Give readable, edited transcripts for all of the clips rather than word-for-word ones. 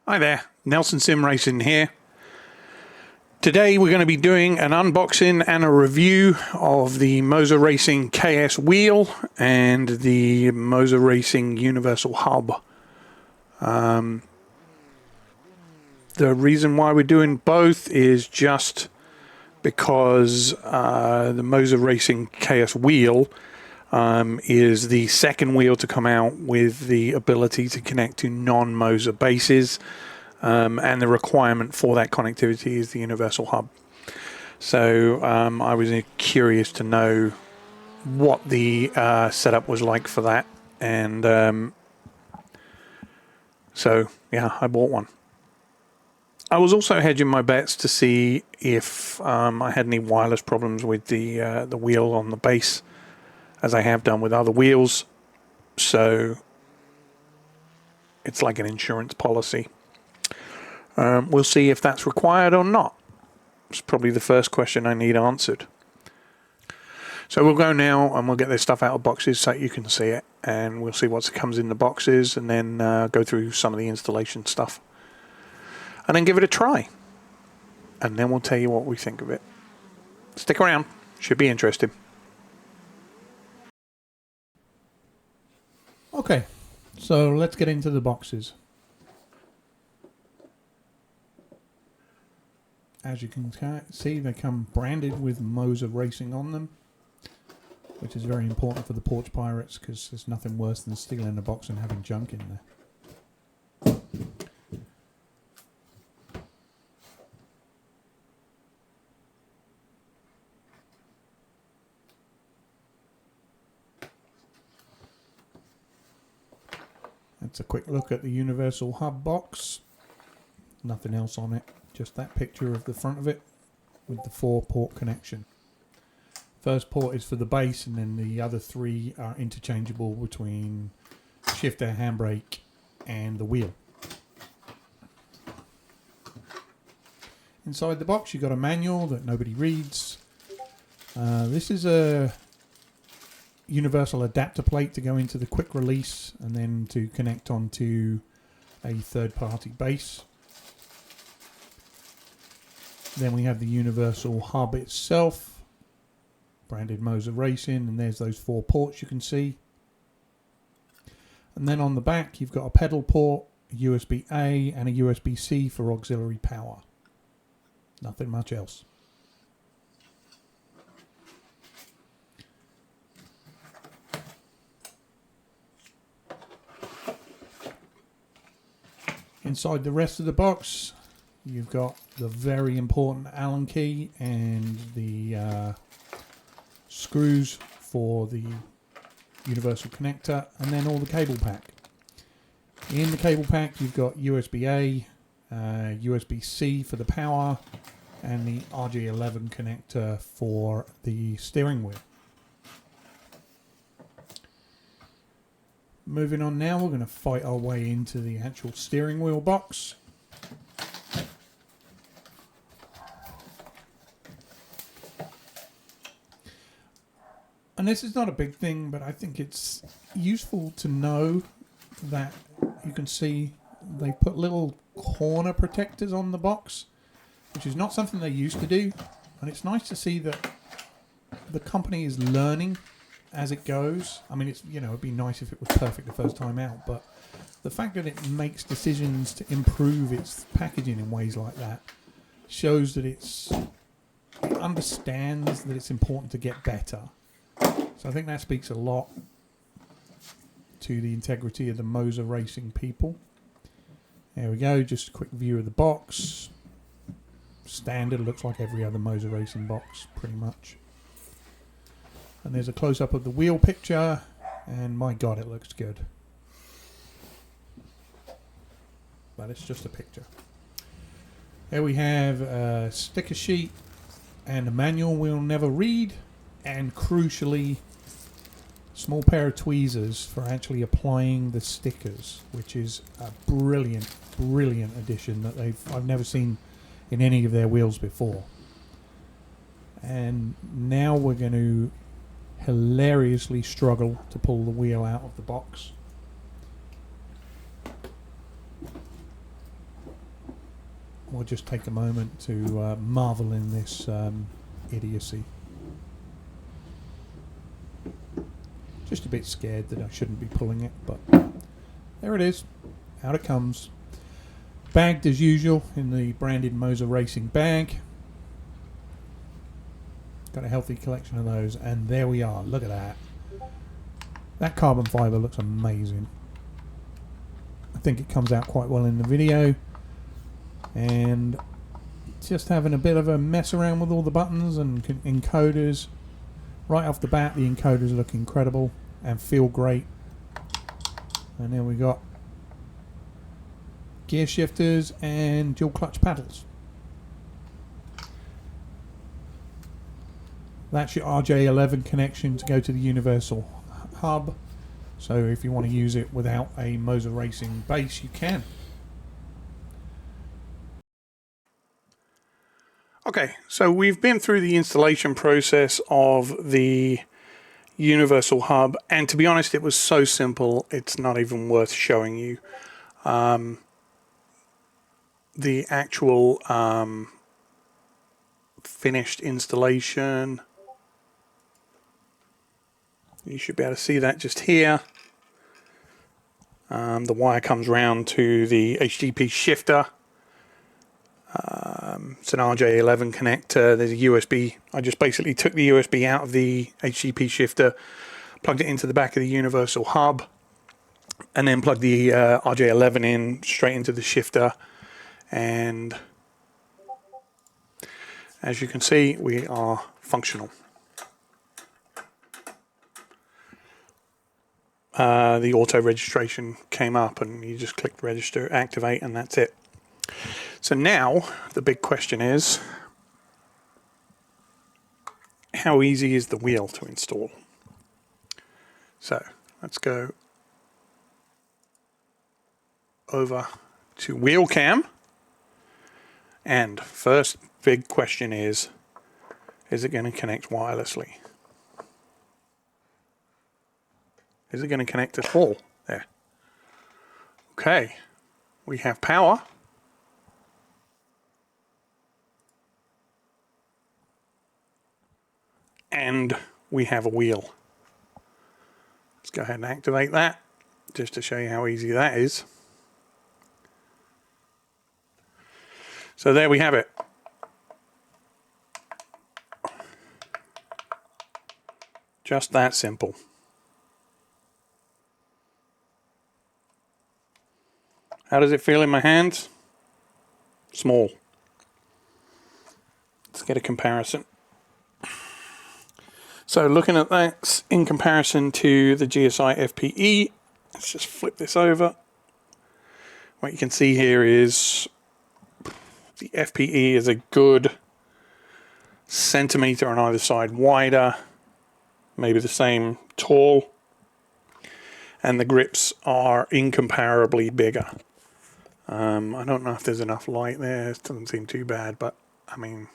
Hi there, Nelson Sim Racing here. Today we're going to be doing an unboxing and a review of the Moza Racing KS wheel and the Moza Racing Universal Hub. The reason why we're doing both is just because the Moza Racing KS wheel is the second wheel to come out with the ability to connect to non-Moza bases, and the requirement for that connectivity is the Universal Hub. So I was curious to know what the setup was like for that, and so yeah, I bought one. I was also hedging my bets to see if I had any wireless problems with the wheel on the base, as I have done with other wheels. So it's like an insurance policy. We'll see if that's required or not. It's probably the first question I need answered. So we'll go now and we'll get this stuff out of boxes so you can see it, and we'll see what comes in the boxes, and then go through some of the installation stuff, and then give it a try, and then we'll tell you what we think of it. Stick around, should be interesting. Okay, so let's get into the boxes. As you can see, they come branded with Moza Racing on them, which is very important for the porch pirates, because there's nothing worse than stealing a box and having junk in there. That's a quick look at the Universal Hub box. Nothing else on it, just that picture of the front of it with the 4-port connection. First port is for the base, and then the other 3 are interchangeable between shifter, handbrake, and the wheel. Inside the box you've got a manual that nobody reads. This is a universal adapter plate to go into the quick release and then to connect onto a third-party base. Then we have the Universal Hub itself, branded Moza Racing, and there's those 4 ports you can see. And then on the back you've got a pedal port, a USB-A and a USB-C for auxiliary power. Nothing much else. Inside the rest of the box you've got the very important Allen key and the screws for the universal connector, and then all the cable pack. In the cable pack you've got USB-A, USB-C for the power, and the RG11 connector for the steering wheel. Moving on now, we're going to fight our way into the actual steering wheel box. And this is not a big thing, but I think it's useful to know that you can see they put little corner protectors on the box, which is not something they used to do. And it's nice to see that the company is learning as it goes. I mean, it's, you know, it'd be nice if it was perfect the first time out, but the fact that it makes decisions to improve its packaging in ways like that shows that it understands that it's important to get better. So I think that speaks a lot to the integrity of the Moza Racing people. There we go, just a quick view of the box. Standard, looks like every other Moza Racing box, pretty much. And there's a close-up of the wheel picture, and my god, it looks good. But it's just a picture. There we have a sticker sheet and a manual we'll never read, and crucially, small pair of tweezers for actually applying the stickers, which is a brilliant addition that I've never seen in any of their wheels before. And now we're going to hilariously struggle to pull the wheel out of the box. we'll just take a moment to marvel in this idiocy. Just a bit scared that I shouldn't be pulling it, but there it is. Out it comes. Bagged as usual in the branded Moza Racing bag. Got a healthy collection of those, and there we are. Look at that. That carbon fibre looks amazing. I think it comes out quite well in the video. And just having a bit of a mess around with all the buttons and encoders. Right off the bat, the encoders look incredible and feel great. And then we got gear shifters and dual clutch paddles. That's your RJ11 connection to go to the universal hub. So if you want to use it without a Moza Racing base, you can. Okay, so we've been through the installation process of the universal hub, and to be honest, it was so simple it's not even worth showing you. The actual finished installation, you should be able to see that just here. The wire comes round to the HDP shifter. It's an RJ11 connector. There's a USB. I just basically took the USB out of the HDP shifter, plugged it into the back of the universal hub, and then plugged the RJ11 in straight into the shifter. And as you can see, we are functional. The auto registration came up, and you just click register, activate, and that's it. So now the big question is, how easy is the wheel to install? So let's go over to wheel cam, and first big question is it going to connect wirelessly? Is it going to connect at all? There. Okay, we have power. And we have a wheel. Let's go ahead and activate that, just to show you how easy that is. So there we have it. Just that simple. How does it feel in my hands? Small. Let's get a comparison. So looking at that in comparison to the GSI FPE, let's just flip this over. What you can see here is the FPE is a good centimetre on either side wider, maybe the same tall, and the grips are incomparably bigger. I don't know if there's enough light there, it doesn't seem too bad, but I mean,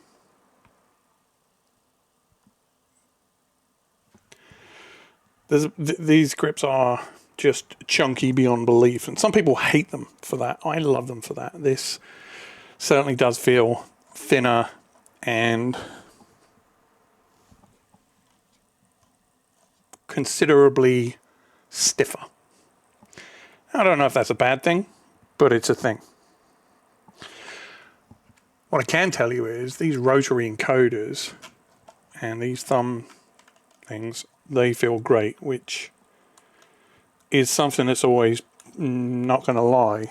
these grips are just chunky beyond belief, and some people hate them for that. I love them for that. This certainly does feel thinner and considerably stiffer. I don't know if that's a bad thing, but it's a thing. What I can tell you is these rotary encoders and these thumb things, they feel great, which is something that's always, not going to lie,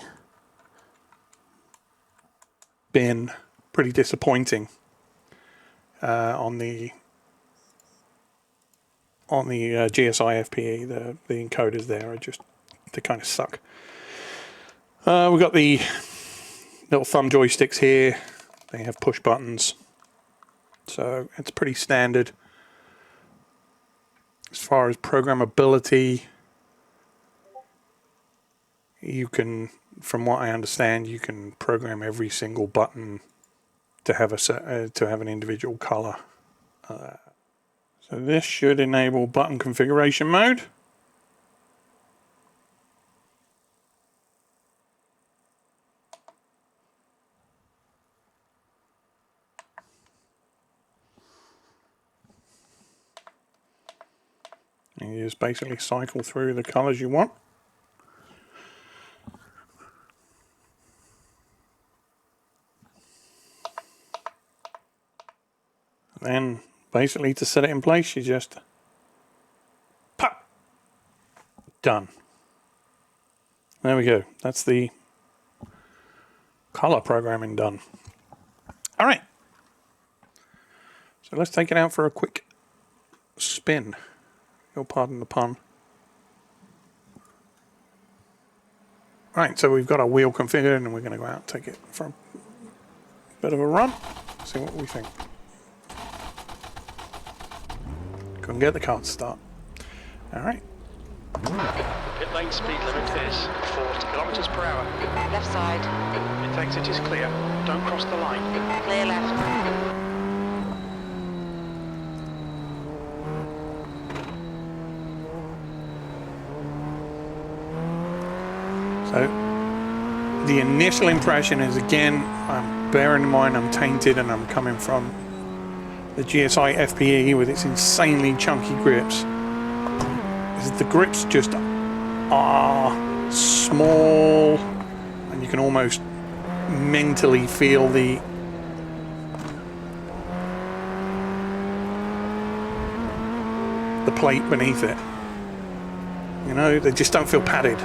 been pretty disappointing on the GSI FPE. The encoders there are just, they kind of suck. We've got the little thumb joysticks here. They have push buttons, so it's pretty standard. As far as programmability, you can, from what I understand, you can program every single button to have an individual color. So this should enable button configuration mode. And you just basically cycle through the colours you want. Then basically to set it in place, you just pop. Done. There we go. That's the color programming done. All right. So let's take it out for a quick spin. You'll pardon the pun. Right, so we've got our wheel configured and we're going to go out and take it for a bit of a run. See what we think. Couldn't get the car to start. All right. Pit lane speed limit is 40 kilometers per hour. Left side. Pit exit is clear. Don't cross the line. Clear left. So the initial impression is, again, bearing in mind I'm tainted and I'm coming from the GSI FPE with its insanely chunky grips, is the grips just are small and you can almost mentally feel the plate beneath it. You know, they just don't feel padded.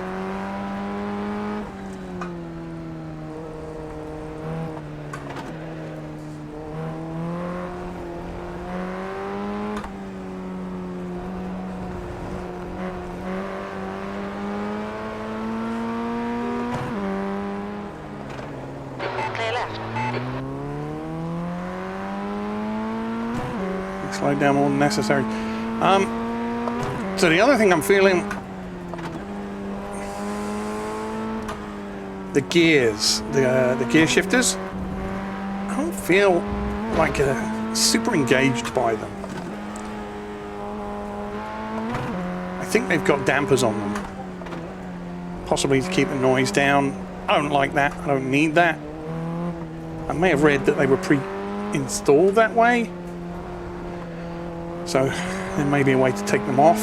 Slow down more than necessary. So the other thing I'm feeling, the gears, the gear shifters, I don't feel like super engaged by them. I think they've got dampers on them, possibly to keep the noise down. I don't like that. I don't need that. I may have read that they were pre-installed that way. So there may be a way to take them off.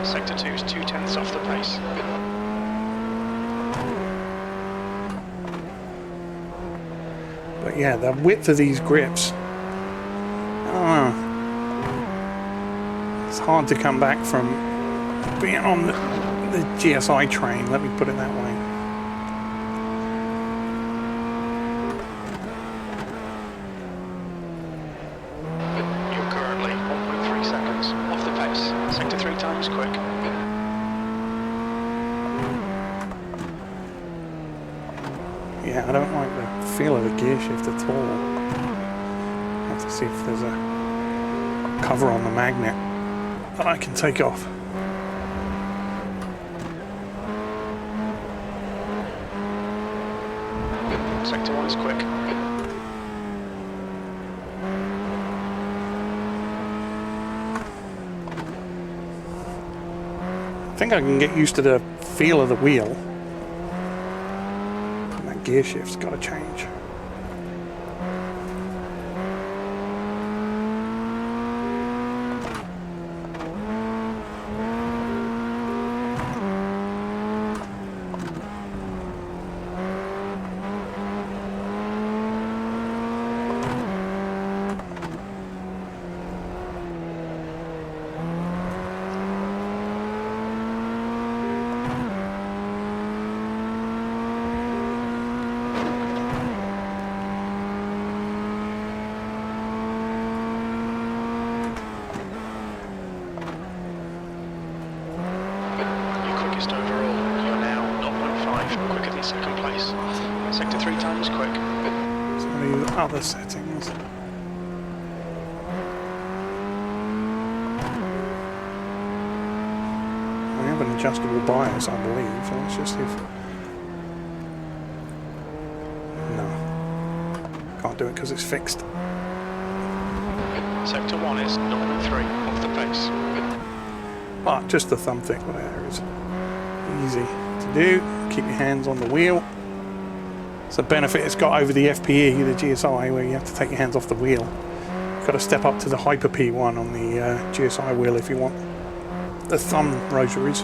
Sector 2 is 2/10 off the pace. But yeah, the width of these grips, I don't know. It's hard to come back from being on the GSI train, let me put it that way. You're currently 1.3 seconds off the pace. Sector 3 times quick. Yeah, I don't like the feel of the gear shift at all. I have to see if there's a cover on the magnet that I can take off. Sector 1 is quick. I think I can get used to the feel of the wheel. And that gear shift's got to change. Quickest overall. You're now 0.5 quicker than second place. Sector 3 times quick. Some of these other settings. I have an adjustable bias, I believe, so let's just see if... No. Can't do it because it's fixed. Sector 1 is 0.3 off the pace. But just the thumb thick there is easy to do. Keep your hands on the wheel. It's the benefit it's got over the FPE, the GSI, where you have to take your hands off the wheel. You've got to step up to the Hyper P one on the GSI wheel if you want the thumb rotaries.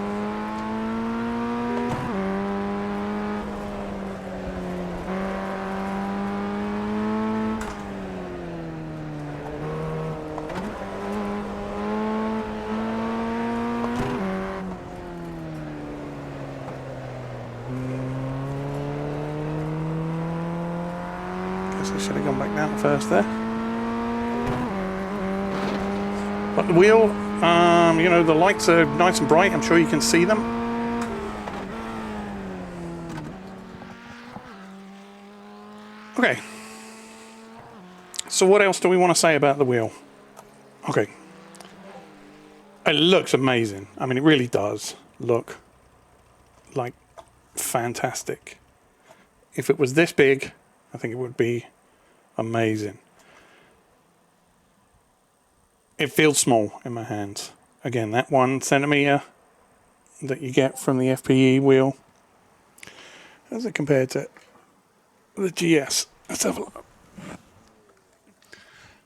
Guess I should have gone back down first there. But the wheel, you know, the lights are nice and bright. I'm sure you can see them. Okay. So what else do we want to say about the wheel? Okay. It looks amazing. I mean, it really does look like fantastic. If it was this big, I think it would be amazing. It feels small in my hands. Again, that 1 centimeter that you get from the FPE wheel. How does it compare to the GS? Let's have a look.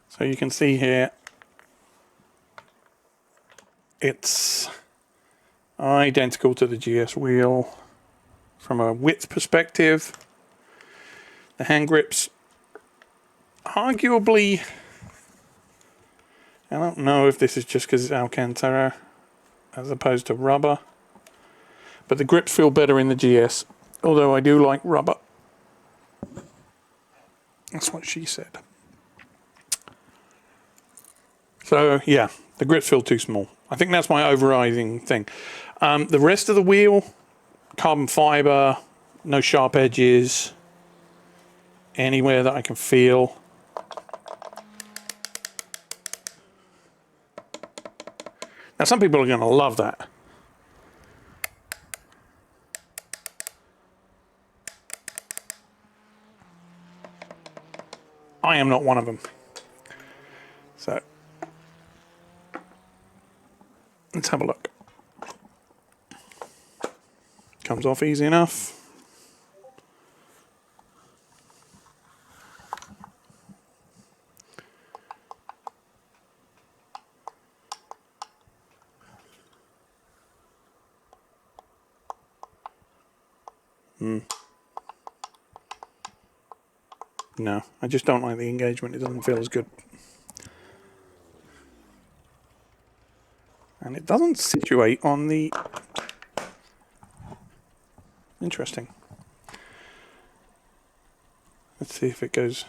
So you can see here, it's identical to the GS wheel from a width perspective. The hand grips, arguably, I don't know if this is just because it's Alcantara as opposed to rubber, but the grips feel better in the GS, although I do like rubber. That's what she said. So yeah, the grips feel too small. I think that's my overriding thing. The rest of the wheel, carbon fiber, no sharp edges anywhere that I can feel. Now some people are going to love that. I am not one of them. So let's have a look. Comes off easy enough. No, I just don't like the engagement. It doesn't feel as good. And it doesn't situate on the... Interesting. Let's see if it goes...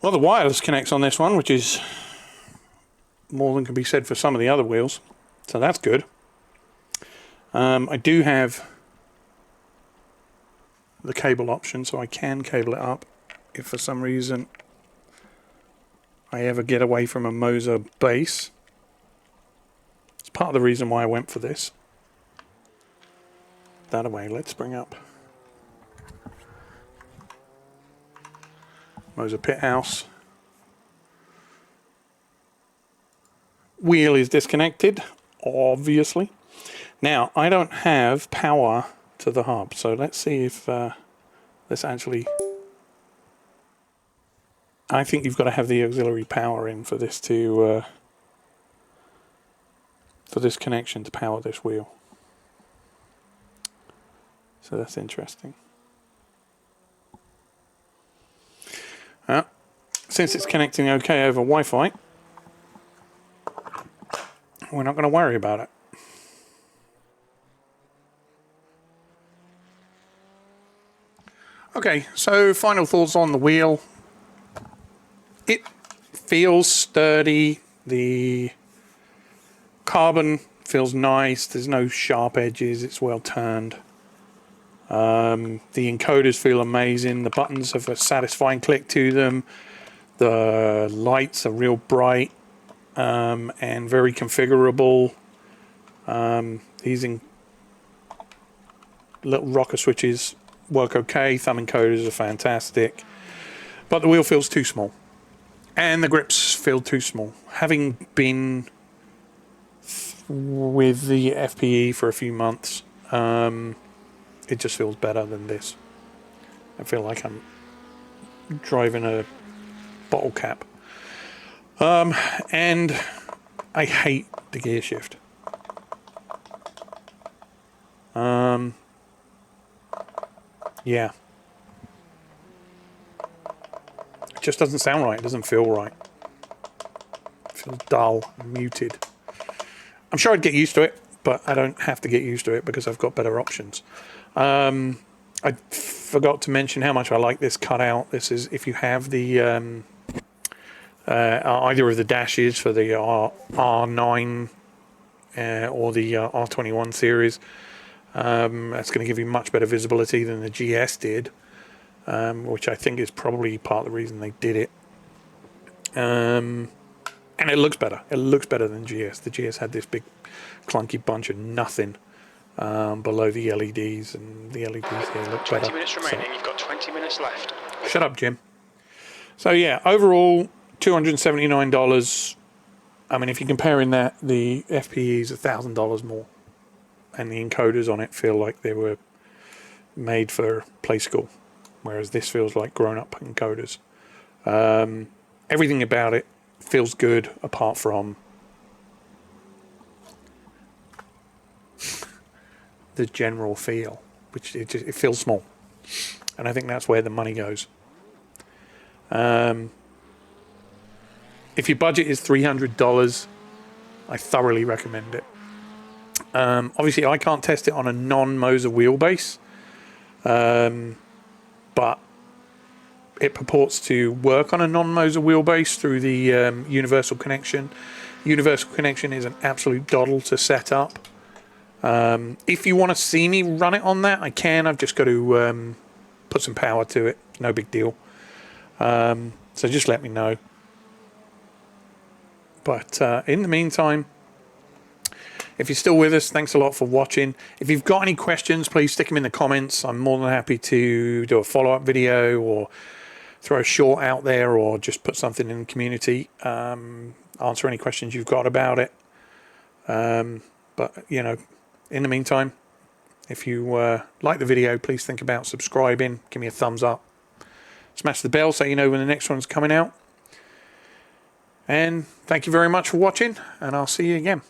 Well, the wireless connects on this one, which is more than can be said for some of the other wheels. So that's good. I do have the cable option, so I can cable it up if for some reason I ever get away from a Moza base. It's part of the reason why I went for this. That away, let's bring up Moza Pit House. Wheel is disconnected, obviously. Now, I don't have power to the hub, so let's see if this actually... I think you've got to have the auxiliary power in for this to... for this connection to power this wheel. So that's interesting. Since it's connecting okay over Wi-Fi, we're not going to worry about it. Okay, so final thoughts on the wheel. It feels sturdy. The carbon feels nice. There's no sharp edges. It's well turned. The encoders feel amazing. The buttons have a satisfying click to them. The lights are real bright and very configurable. These little rocker switches work okay. Thumb encoders are fantastic. But the wheel feels too small. And the grips feel too small. Having been with the FPE for a few months, it just feels better than this. I feel like I'm driving a bottle cap. And I hate the gear shift. Yeah. It just doesn't sound right. It doesn't feel right. It feels dull, muted. I'm sure I'd get used to it, but I don't have to get used to it because I've got better options. I forgot to mention how much I like this cutout. This is if you have the either of the dashes for the R9 or the R21 series. That's going to give you much better visibility than the GS did, which I think is probably part of the reason they did it. And it looks better. It looks better than GS. The GS had this big clunky bunch of nothing below the LEDs, and the LEDs here look 20 better. minutes remaining. You've got 20 minutes left. Shut up, Jim. So yeah, overall $279. I mean, if you're comparing that, the FPE is $1,000 more, and the encoders on it feel like they were made for play school, whereas this feels like grown-up encoders. Everything about it feels good, apart from the general feel, which it feels small, and I think that's where the money goes. If your budget is $300, I thoroughly recommend it. Obviously, I can't test it on a non-Moza wheelbase, but it purports to work on a non-Moza wheelbase through the universal connection. Universal connection is an absolute doddle to set up. If you want to see me run it on that, I can. I've just got to put some power to it. No big deal. So just let me know. But in the meantime, if you're still with us, thanks a lot for watching. If you've got any questions, please stick them in the comments. I'm more than happy to do a follow-up video or throw a short out there or just put something in the community. Answer any questions you've got about it. But, you know, in the meantime, if you like the video, please think about subscribing. Give me a thumbs up. Smash the bell so you know when the next one's coming out. And thank you very much for watching, and I'll see you again.